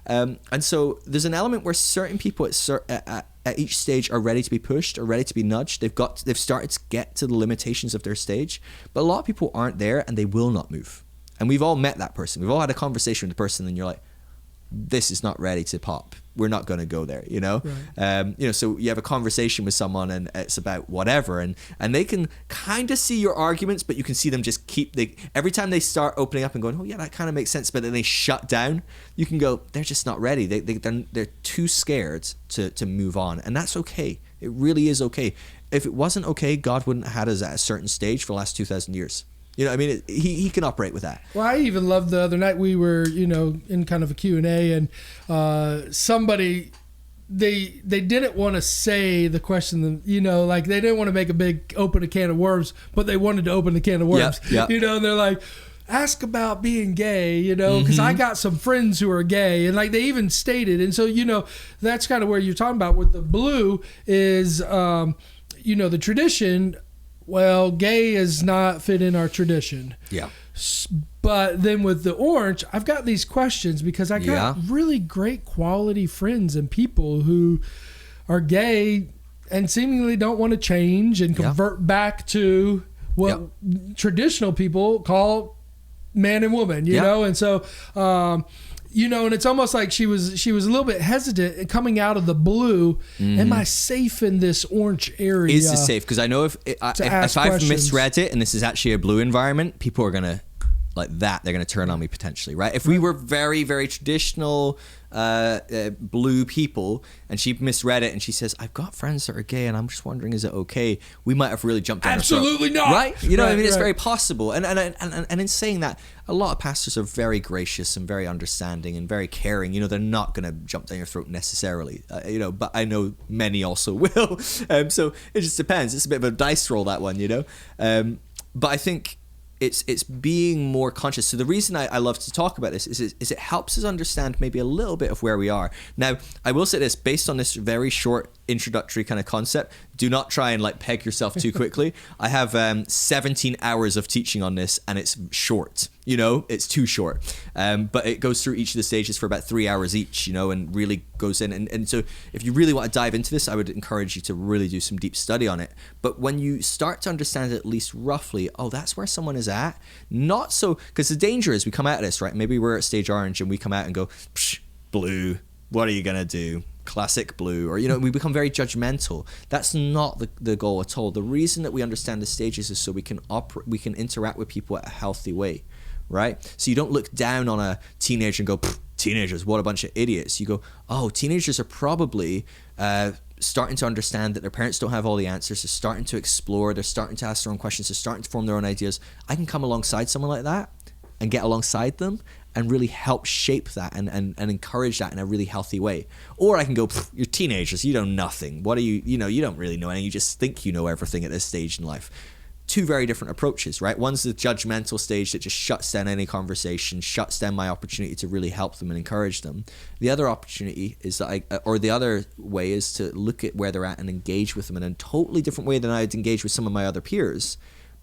And so there's an element where certain people at each stage are ready to be pushed or ready to be nudged. They've started to get to the limitations of their stage. But a lot of people aren't there and they will not move. And we've all met that person. We've all had a conversation with the person and you're like, this is not ready to pop. We're not going to go there, Right. So you have a conversation with someone and it's about whatever. And they can kind of see your arguments, but you can see them just every time they start opening up and going, oh yeah, that kind of makes sense. But then they shut down. You can go, they're just not ready. They're too scared to move on. And that's okay. It really is okay. If it wasn't okay, God wouldn't have had us at a certain stage for the last 2,000 years. He can operate with that. Well, I even loved the other night we were, in kind of a Q&A and somebody, they didn't want to say the question, like they didn't want to open a can of worms, but they wanted to open the can of worms, Yep. And they're like, ask about being gay, because I got some friends who are gay, and like they even stated. And so, that's kind of where you're talking about with the blue is, the tradition. Well, gay is not fit in our tradition. Yeah. But then with the orange, I've got these questions because I got really great quality friends and people who are gay and seemingly don't want to change and convert back to what traditional people call man and woman, you know? And so, and it's almost like she was a little bit hesitant coming out of the blue. Mm-hmm. Am I safe in this orange area? Is this safe? Because I know if I've misread it and this is actually a blue environment, people are going to, like that, they're going to turn on me potentially, right? If we were very, very traditional blue people and she misread it and she says, I've got friends that are gay and I'm just wondering, is it okay? We might have really jumped down. Absolutely not. Right? It's very possible. And in saying that, a lot of pastors are very gracious and very understanding and very caring. They're not going to jump down your throat necessarily, but I know many also will. So it just depends. It's a bit of a dice roll, that one, but I think it's being more conscious. So the reason I love to talk about this is it helps us understand maybe a little bit of where we are. Now, I will say this, based on this very short introductory kind of concept, do not try and like peg yourself too quickly. I have 17 hours of teaching on this and it's short, it's too short. But it goes through each of the stages for about 3 hours each, and really goes in. And so if you really want to dive into this, I would encourage you to really do some deep study on it. But when you start to understand it at least roughly, oh, that's where someone is at. Not so, because the danger is we come out of this, right? Maybe we're at stage orange and we come out and go, blue, what are you going to do? Classic blue, or we become very judgmental. That's not the goal at all. The reason that we understand the stages is so we can interact with people at a healthy way, right? So you don't look down on a teenager and go, teenagers, what a bunch of idiots. You go, oh, teenagers are probably starting to understand that their parents don't have all the answers. They're starting to explore. They're starting to ask their own questions. They're starting to form their own ideas. I can come alongside someone like that and get alongside them and really help shape that and encourage that in a really healthy way. Or I can go, you're teenagers, you know nothing. What are you, you don't really know anything. You just think you know everything at this stage in life. two very different approaches, right? One's the judgmental stage that just shuts down any conversation, shuts down my opportunity to really help them and encourage them. The other opportunity is that the other way is to look at where they're at and engage with them in a totally different way than I'd engage with some of my other peers,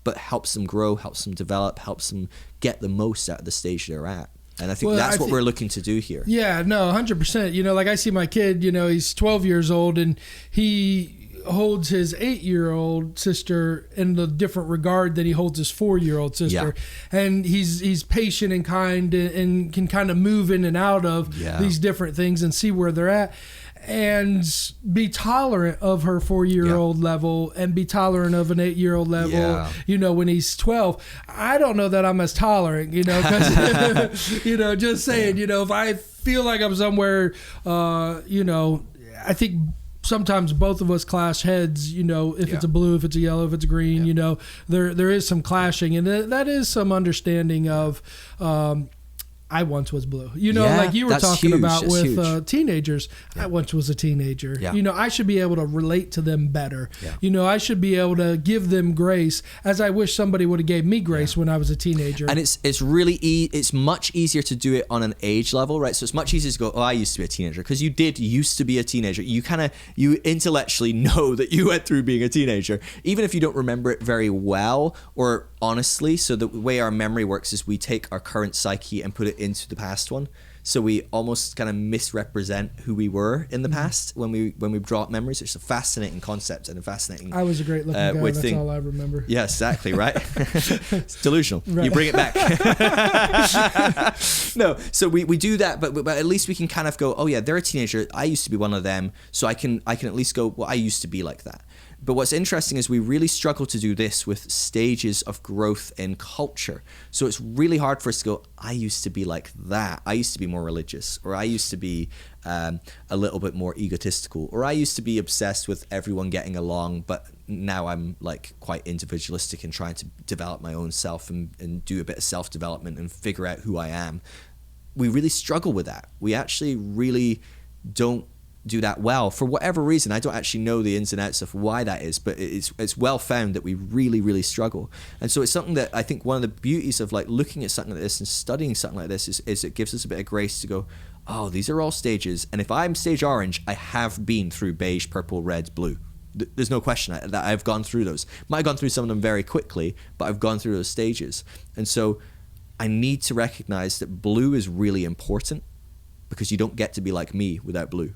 but helps them grow, helps them develop, helps them get the most out of the stage they're at. And I think that's what we're looking to do here. Yeah, no, 100%. Like I see my kid, he's 12 years old, and he holds his 8-year-old sister in a different regard than he holds his 4-year-old sister. Yeah. And he's patient and kind and can kind of move in and out of these different things and see where they're at and be tolerant of her 4-year-old level and be tolerant of an 8-year-old level, when he's 12. I don't know that I'm as tolerant, because, just saying, if I feel like I'm somewhere, I think sometimes both of us clash heads, if it's a blue, if it's a yellow, if it's a green, there is some clashing, and that is some understanding of, I once was blue, like you were talking huge. About that's with teenagers. I once was a teenager. I should be able to relate to them better. I should be able to give them grace as I wish somebody would have gave me grace when I was a teenager. And it's really it's much easier to do it on an age level, right? So it's much easier to go, I used to be a teenager, because you used to be a teenager. You intellectually know that you went through being a teenager, even if you don't remember it very well or honestly. So the way our memory works is we take our current psyche and put it into the past one. So we almost kind of misrepresent who we were in the past when we draw up memories. It's a fascinating concept and a fascinating. I was a great looking guy. That's all I remember. Yeah, exactly, right? It's delusional. Right. You bring it back. No, so we do that, but at least we can kind of go, oh yeah, they're a teenager. I used to be one of them, so I can at least go, well, I used to be like that. But what's interesting is we really struggle to do this with stages of growth in culture. So it's really hard for us to go, I used to be like that. I used to be more religious, or I used to be a little bit more egotistical, or I used to be obsessed with everyone getting along, but now I'm like quite individualistic and trying to develop my own self and do a bit of self-development and figure out who I am. We really struggle with that. We actually really don't do that well for whatever reason. I don't actually know the ins and outs of why that is, but it's well found that we really, really struggle. And so it's something that I think one of the beauties of like looking at something like this and studying something like this is it gives us a bit of grace to go, oh, these are all stages. And if I'm stage orange, I have been through beige, purple, red, blue. There's no question that I've gone through those. Might have gone through some of them very quickly, but I've gone through those stages. And so I need to recognize that blue is really important, because you don't get to be like me without blue.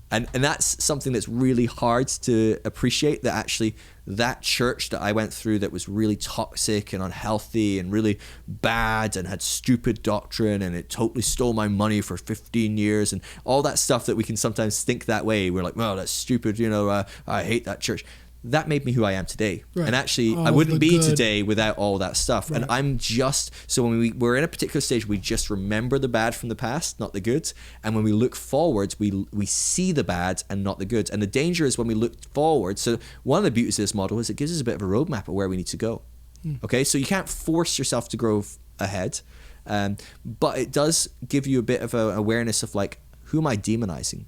And that's something that's really hard to appreciate, that actually that church that I went through that was really toxic and unhealthy and really bad and had stupid doctrine and it totally stole my money for 15 years and all that stuff that we can sometimes think that way. We're like, well, that's stupid, I hate that church. That made me who I am today. Right. And actually, I wouldn't be today without all that stuff. Right. And I'm so when we're in a particular stage, we just remember the bad from the past, not the good. And when we look forwards, we see the bad and not the good. And the danger is when we look forward. So one of the beauties of this model is it gives us a bit of a roadmap of where we need to go. Okay, so you can't force yourself to grow ahead. But it does give you a bit of an awareness of like, who am I demonizing?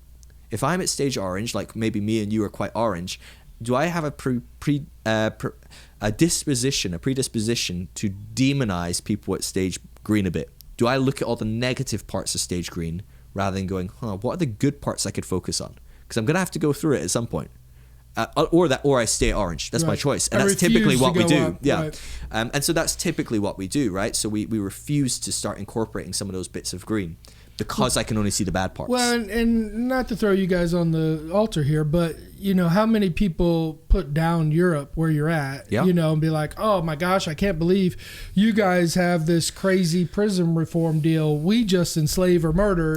If I'm at stage orange, like maybe me and you are quite orange, do I have a predisposition to demonize people at stage green a bit? Do I look at all the negative parts of stage green rather than going, what are the good parts I could focus on? Because I'm going to have to go through it at some point. Or I stay orange. That's my choice. And that's typically what we do. Yeah. Right. And so that's typically what we do, right? So we refuse to start incorporating some of those bits of green, because I can only see the bad parts. Well, and not to throw you guys on the altar here, but how many people put down Europe where you're at, and be like, oh my gosh, I can't believe you guys have this crazy prison reform deal. We just enslave or murder,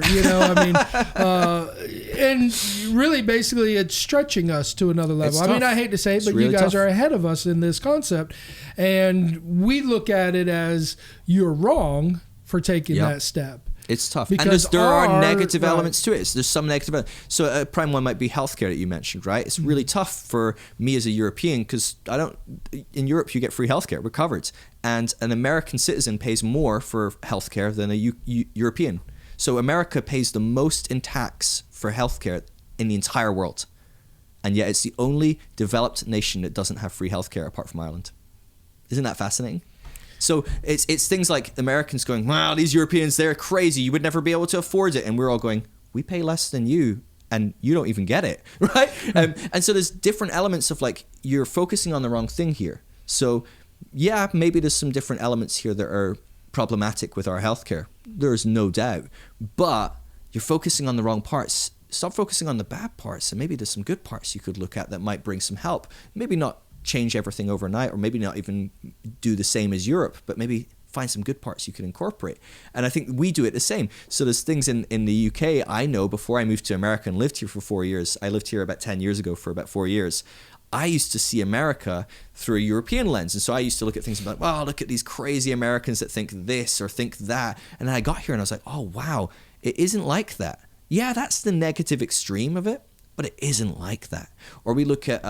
and really basically it's stretching us to another level. I hate to say it, but really you guys are ahead of us in this concept. And we look at it as you're wrong for taking that step. It's tough. Because there are negative elements to it. There's some negative elements. So a prime one might be healthcare that you mentioned, right? It's really tough for me as a European, because in Europe you get free healthcare. We're covered. And an American citizen pays more for healthcare than a European. So America pays the most in tax for healthcare in the entire world. And yet it's the only developed nation that doesn't have free healthcare apart from Ireland. Isn't that fascinating? So it's things like Americans going, wow, these Europeans, they're crazy. You would never be able to afford it. And we're all going, we pay less than you and you don't even get it, right? And so there's different elements of like, you're focusing on the wrong thing here. So yeah, maybe there's some different elements here that are problematic with our healthcare. There's no doubt. But you're focusing on the wrong parts. Stop focusing on the bad parts, and maybe there's some good parts you could look at that might bring some help. Maybe not change everything overnight, or maybe not even do the same as Europe, but maybe find some good parts you can incorporate. And I think we do it the same. So there's things in the UK I know before I moved to America and lived here for 4 years. I lived here about 10 years ago for about 4 years. I used to see America through a European lens. And so I used to look at things and be like, wow, look at these crazy Americans that think this or think that. And then I got here and I was like, oh, wow, it isn't like that. Yeah, that's the negative extreme of it, but it isn't like that. Or we look at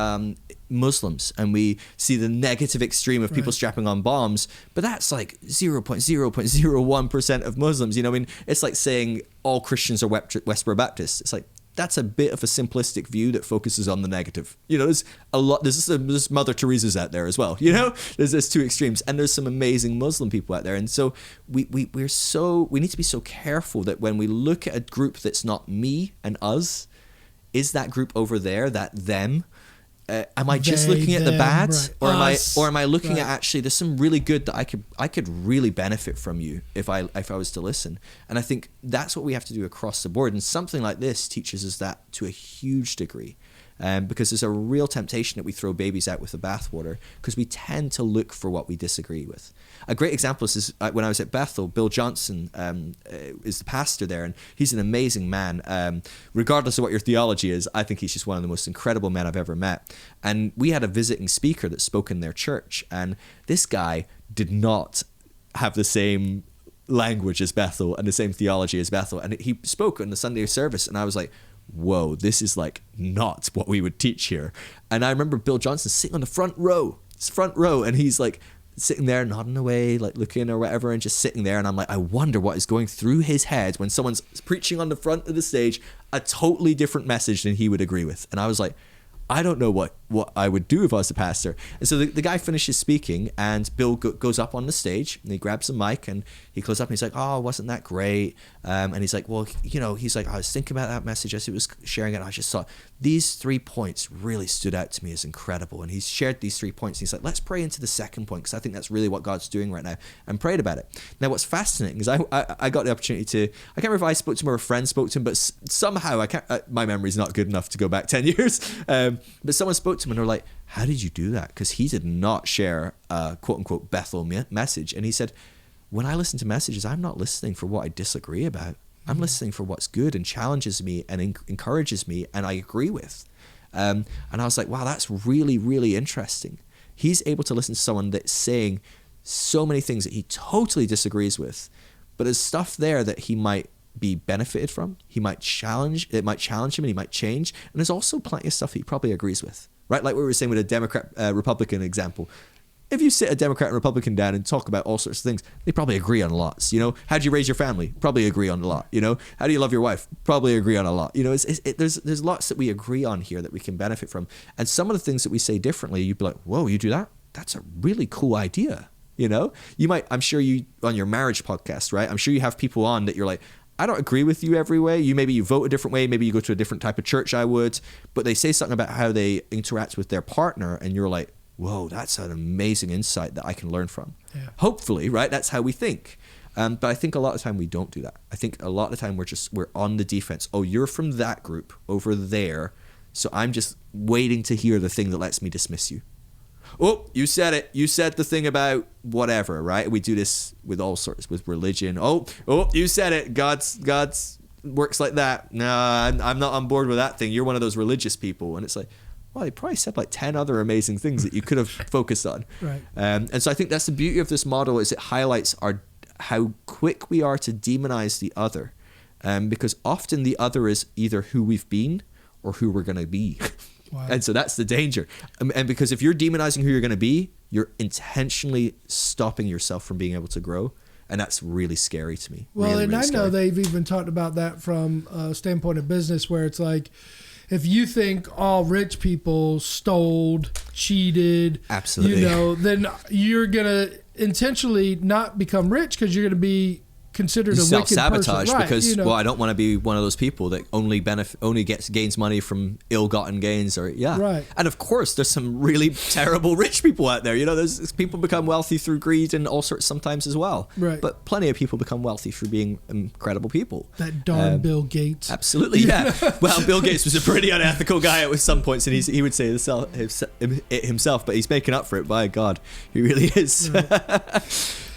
Muslims and we see the negative extreme of people strapping on bombs, but that's like 0.001% of Muslims. You know, I mean, it's like saying all Christians are Westboro Baptists. It's like, that's a bit of a simplistic view that focuses on the negative. You know, there's Mother Teresa's out there as well. You know, there's two extremes, and there's some amazing Muslim people out there. And so we need to be so careful that when we look at a group that's not me and us, is that group over there, that them? Am I just looking at the bad, right. or am I looking at actually there's some really good that I could really benefit from you if I was to listen? And I think that's what we have to do across the board. And something like this teaches us that to a huge degree. Because there's a real temptation that we throw babies out with the bathwater because we tend to look for what we disagree with. A great example is when I was at Bethel, Bill Johnson is the pastor there, and he's an amazing man. Regardless of what your theology is, I think he's just one of the most incredible men I've ever met. And we had a visiting speaker that spoke in their church, and this guy did not have the same language as Bethel and the same theology as Bethel. And he spoke in the Sunday service, and I was like, whoa, this is like not what we would teach here. And I remember Bill Johnson sitting on the front row, and he's like sitting there nodding away, like looking or whatever, and just sitting there. And I'm like, I wonder what is going through his head when someone's preaching on the front of the stage a totally different message than he would agree with. And I was like, I don't know what I would do if I was a pastor. And so the guy finishes speaking, and Bill goes up on the stage, and he grabs the mic, and he goes up, and he's like, oh, wasn't that great? And he's like, well, you know, he's like, I was thinking about that message as he was sharing it, and I just thought these 3 points really stood out to me as incredible. And he's shared these 3 points. And he's like, let's pray into the second point, because I think that's really what God's doing right now, and prayed about it. Now, what's fascinating is I got the opportunity to, I can't remember if I spoke to him or a friend spoke to him, but somehow my memory's not good enough to go back 10 years. But someone spoke to him and they were like, how did you do that? Because he did not share a quote unquote Bethel message. And he said, when I listen to messages, I'm not listening for what I disagree about. I'm listening for what's good and challenges me and encourages me and I agree with. And I was like, wow, that's really, really interesting. He's able to listen to someone that's saying so many things that he totally disagrees with, but there's stuff there that he might be benefited from. It might challenge him and he might change. And there's also plenty of stuff he probably agrees with, right? Like what we were saying with a Democrat Republican example. If you sit a Democrat and Republican down and talk about all sorts of things, they probably agree on lots. You know, how do you raise your family? Probably agree on a lot. You know, how do you love your wife? Probably agree on a lot. You know, there's lots that we agree on here that we can benefit from. And some of the things that we say differently, you'd be like, whoa, you do that? That's a really cool idea. You know, you might, I'm sure you, on your marriage podcast, right? I'm sure you have people on that you're like, I don't agree with you every way. Maybe you vote a different way. Maybe you go to a different type of church I would. But they say something about how they interact with their partner. And you're like, whoa, that's an amazing insight that I can learn from. Yeah. Hopefully, right? That's how we think. But I think a lot of the time we don't do that. I think a lot of the time we're on the defense. Oh, you're from that group over there. So I'm just waiting to hear the thing that lets me dismiss you. Oh, you said it. You said the thing about whatever, right? We do this with all sorts, with religion. Oh, you said it. God's works like that. No, I'm not on board with that thing. You're one of those religious people. And it's like, well, he probably said like 10 other amazing things that you could have focused on. Right. And so I think that's the beauty of this model is it highlights how quick we are to demonize the other. Because often the other is either who we've been or who we're going to be. Wow. And so that's the danger. And because if you're demonizing who you're going to be, you're intentionally stopping yourself from being able to grow. And that's really scary to me. Well, really, and really I scary. know they've even talked about that from a standpoint of business where it's like, if you think all rich people stole, cheated, absolutely, then you're gonna intentionally not become rich because you're gonna be considered a wicked self-sabotage, person. Right, because I don't want to be one of those people that only gains money from ill-gotten gains, or right. And of course there's some really terrible rich people out there. There's people become wealthy through greed and all sorts sometimes as well, right. But plenty of people become wealthy through being incredible people. That darn Bill Gates. Absolutely, yeah. Well, Bill Gates was a pretty unethical guy at some points, and he would say it himself, but he's making up for it. By God, he really is. Right.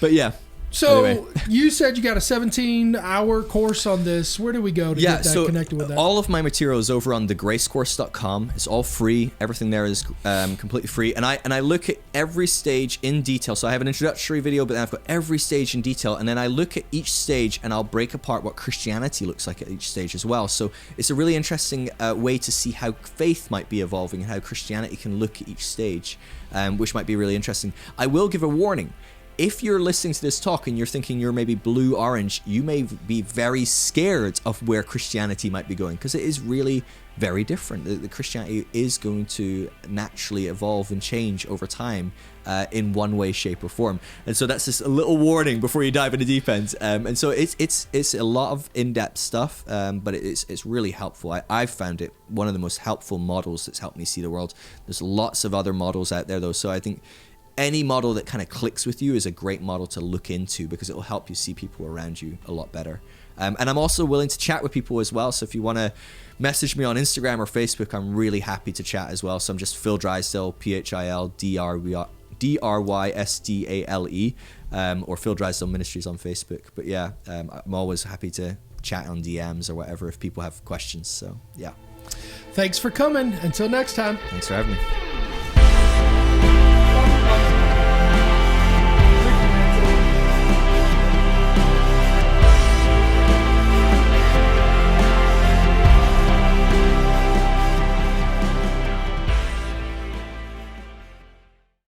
But yeah. So anyway. You said you got a 17-hour course on this. Where do we go to get that connected with that? All of my material is over on thegracecourse.com. It's all free. Everything there is completely free. And I look at every stage in detail. So I have an introductory video, but then I've got every stage in detail. And then I look at each stage and I'll break apart what Christianity looks like at each stage as well. So it's a really interesting way to see how faith might be evolving and how Christianity can look at each stage, which might be really interesting. I will give a warning. If you're listening to this talk and you're thinking you're maybe blue-orange, you may be very scared of where Christianity might be going, because it is really very different. The Christianity is going to naturally evolve and change over time in one way, shape, or form. And so that's just a little warning before you dive in the deep end. And so it's a lot of in-depth stuff, but it's really helpful. I've found it one of the most helpful models that's helped me see the world. There's lots of other models out there, though, so I think any model that kind of clicks with you is a great model to look into, because it will help you see people around you a lot better. And I'm also willing to chat with people as well. So if you want to message me on Instagram or Facebook, I'm really happy to chat as well. So I'm just Phil Drysdale, PhilDrysdale, or Phil Drysdale Ministries on Facebook. But yeah, I'm always happy to chat on DMs or whatever if people have questions. So yeah. Thanks for coming. Until next time. Thanks for having me.